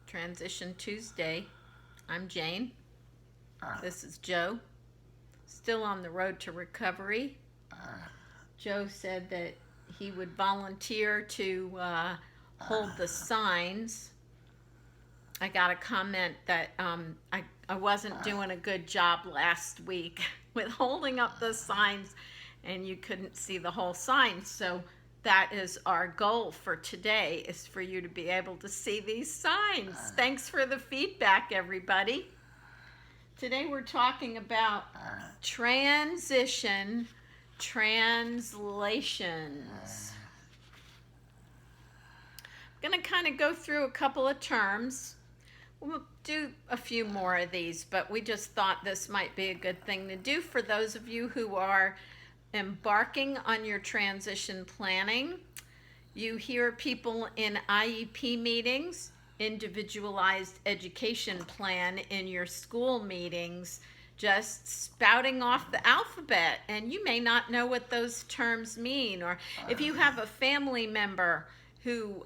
Transition Tuesday. I'm Jane. This is Joe. Still on the road to recovery. Joe said that he would volunteer to hold the signs. I got a comment that I wasn't doing a good job last week with holding up the signs and you couldn't see the whole sign. So that is our goal for today, is for you to be able to see these signs. Thanks for the feedback, everybody. Today we're talking about transition translations. I'm going to kind of go through a couple of terms. We'll do a few more of these, but we just thought this might be a good thing to do for those of you who are embarking on your transition planning. You hear people in IEP meetings, individualized education plan, in your school meetings, just spouting off the alphabet, and you may not know what those terms mean. Or if you have a family member who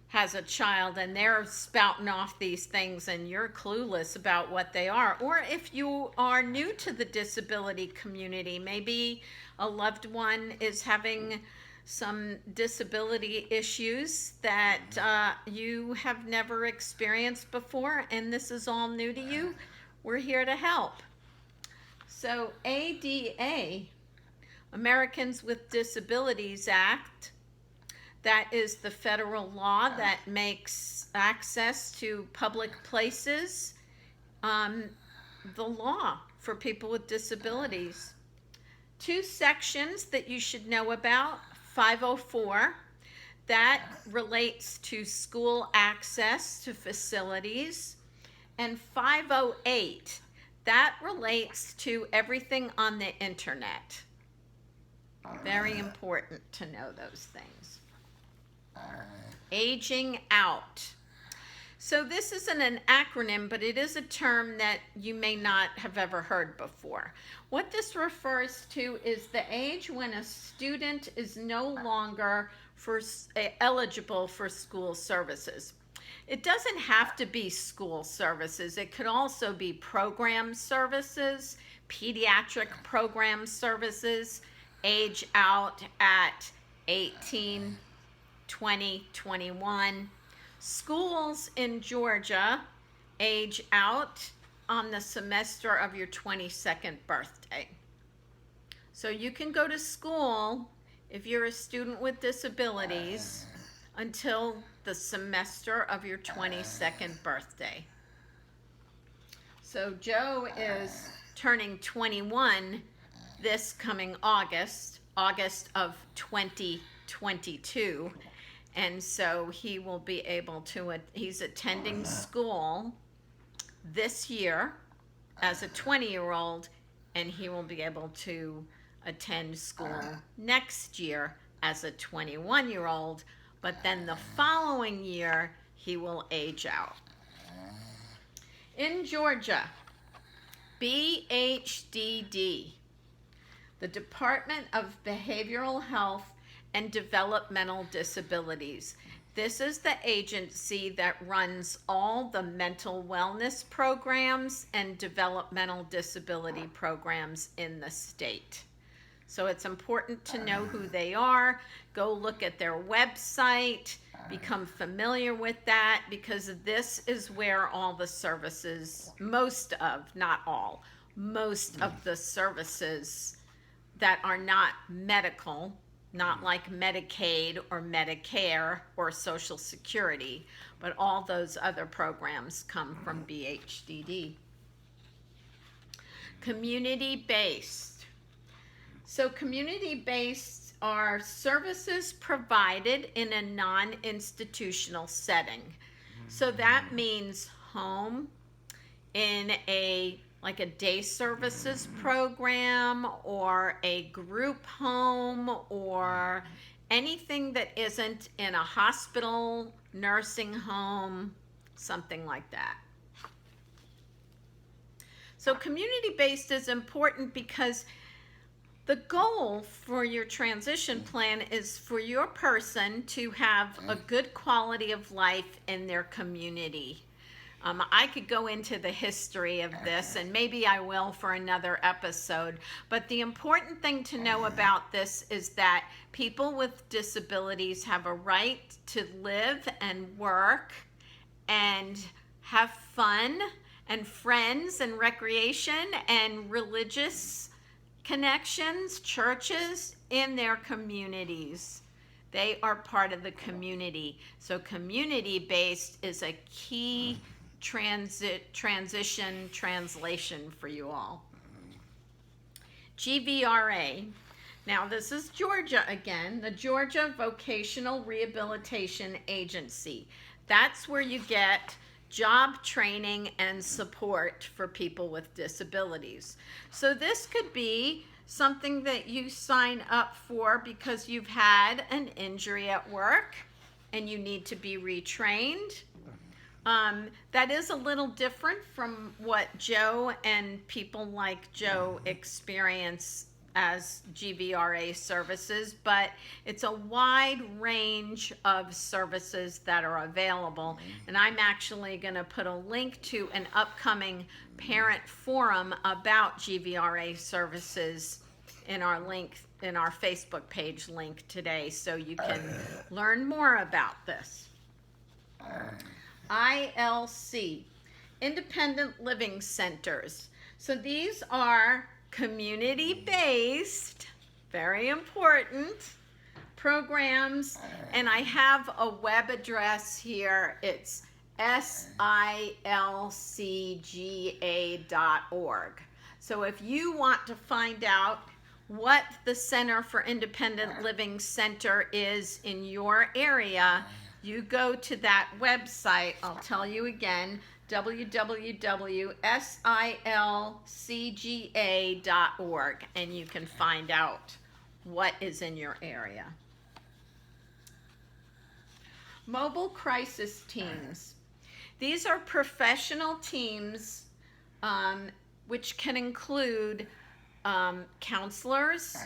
has a child and they're spouting off these things and you're clueless about what they are, or if you are new to the disability community, maybe a loved one is having some disability issues that you have never experienced before and this is all new to you, we're here to help. So ADA, Americans with Disabilities Act, that is the federal law that makes access to public places the law for people with disabilities. Two sections that you should know about: 504, that relates to school access to facilities, and 508, that relates to everything on the internet. Very important to know those things. Aging out. So this isn't an acronym, but it is a term that you may not have ever heard before. What this refers to is the age when a student is no longer eligible for school services. It doesn't have to be school services. It could also be program services, pediatric program services, age out at 18, 20, 21. Schools in Georgia age out on the semester of your 22nd birthday. So you can go to school if you're a student with disabilities until the semester of your 22nd birthday. So Joe is turning 21 this coming August of 2022. And so he will be able to, he's attending school this year as a 20-year-old, and he will be able to attend school next year as a 21-year-old, but then the following year he will age out. In Georgia, BHDD, the Department of Behavioral Health and Developmental Disabilities. This is the agency that runs all the mental wellness programs and developmental disability programs in the state. So it's important to know who they are. Go look at their website, become familiar with that, because this is where all the services, most of the services that are not medical, not like Medicaid or Medicare or Social Security, but all those other programs come from BHDD. Community-based. So community-based are services provided in a non-institutional setting. So that means home, in like a day services program or a group home, or anything that isn't in a hospital, nursing home, something like that. So community-based is important because The goal for your transition plan is for your person to have a good quality of life in their community. I could go into the history of this, and maybe I will for another episode, but the important thing to know about this is that people with disabilities have a right to live and work and have fun and friends and recreation and religious connections, churches in their communities. They are part of the community. So community-based is a key translation for you all. GVRA. Now this is Georgia again, the Georgia Vocational Rehabilitation Agency. That's where you get job training and support for people with disabilities. So this could be something that you sign up for because you've had an injury at work and you need to be retrained. That is a little different from what Joe and people like Joe experience as GVRA services, but it's a wide range of services that are available. And I'm actually going to put a link to an upcoming parent forum about GVRA services in our Facebook page link today, so you can learn more about this. ILC, Independent Living Centers. So these are community-based, very important programs, and I have a web address here. It's silcga.org. So if you want to find out what the Center for Independent Living Center is in your area, you go to that website. I'll tell you again, www.silcga.org, and you can find out what is in your area. Mobile crisis teams. These are professional teams which can include counselors,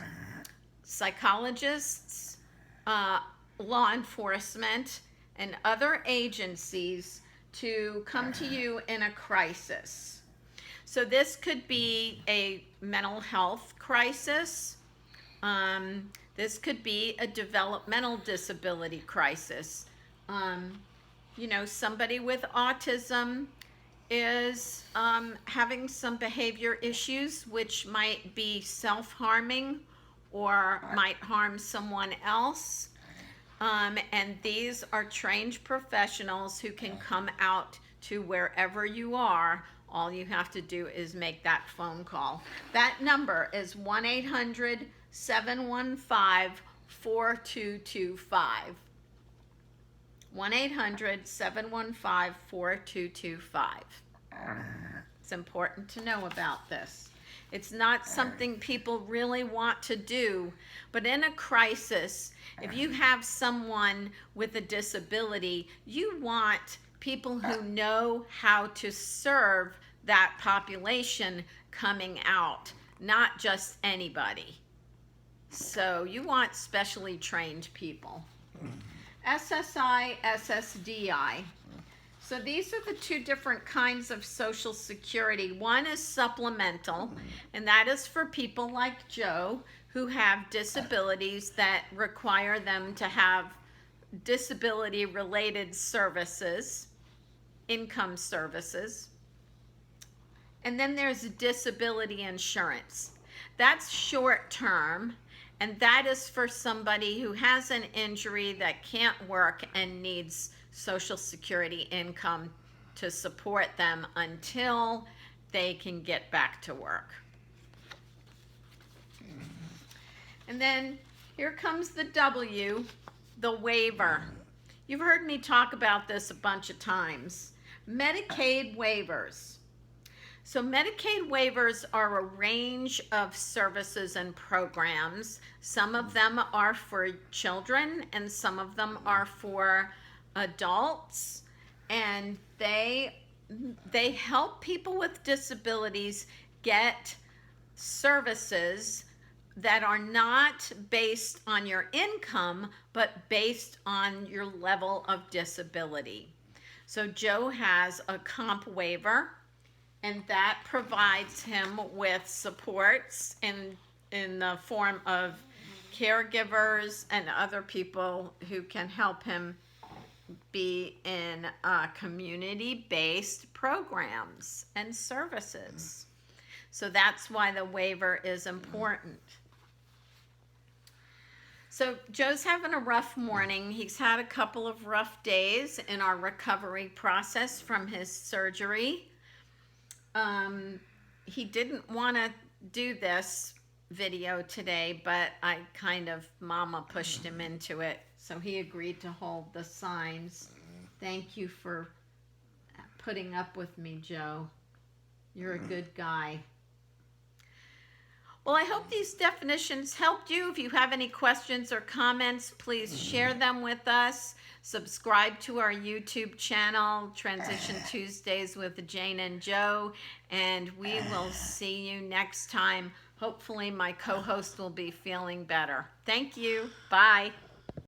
psychologists, law enforcement, and other agencies to come to you in a crisis. So this could be a mental health crisis. This could be a developmental disability crisis. Somebody with autism is having some behavior issues which might be self-harming or might harm someone else. And these are trained professionals who can come out to wherever you are. All you have to do is make that phone call. That number is 1-800-715-4225. 1-800-715-4225. It's important to know about this. It's not something people really want to do, but in a crisis, if you have someone with a disability, you want people who know how to serve that population coming out, not just anybody. So you want specially trained people. SSI, SSDI. So these are the two different kinds of Social Security. One is supplemental, and that is for people like Joe who have disabilities that require them to have disability-related services, income services. And then there's disability insurance. That's short-term, and that is for somebody who has an injury that can't work and needs Social Security income to support them until they can get back to work. And then here comes the W, the waiver. You've heard me talk about this a bunch of times. Medicaid waivers. So Medicaid waivers are a range of services and programs. Some of them are for children and some of them are for adults, and they help people with disabilities get services that are not based on your income, but based on your level of disability. So Joe has a comp waiver, and that provides him with supports in the form of caregivers and other people who can help him be in community-based programs and services. So that's why the waiver is important. So Joe's having a rough morning. He's had a couple of rough days in our recovery process from his surgery. He didn't want to do this video today, but I kind of mama pushed him into it. So he agreed to hold the signs. Thank you for putting up with me, Joe. You're a good guy. Well, I hope these definitions helped you. If you have any questions or comments, please share them with us. Subscribe to our YouTube channel, Transition Tuesdays with Jane and Joe, and we will see you next time. Hopefully my co-host will be feeling better. Thank you. Bye.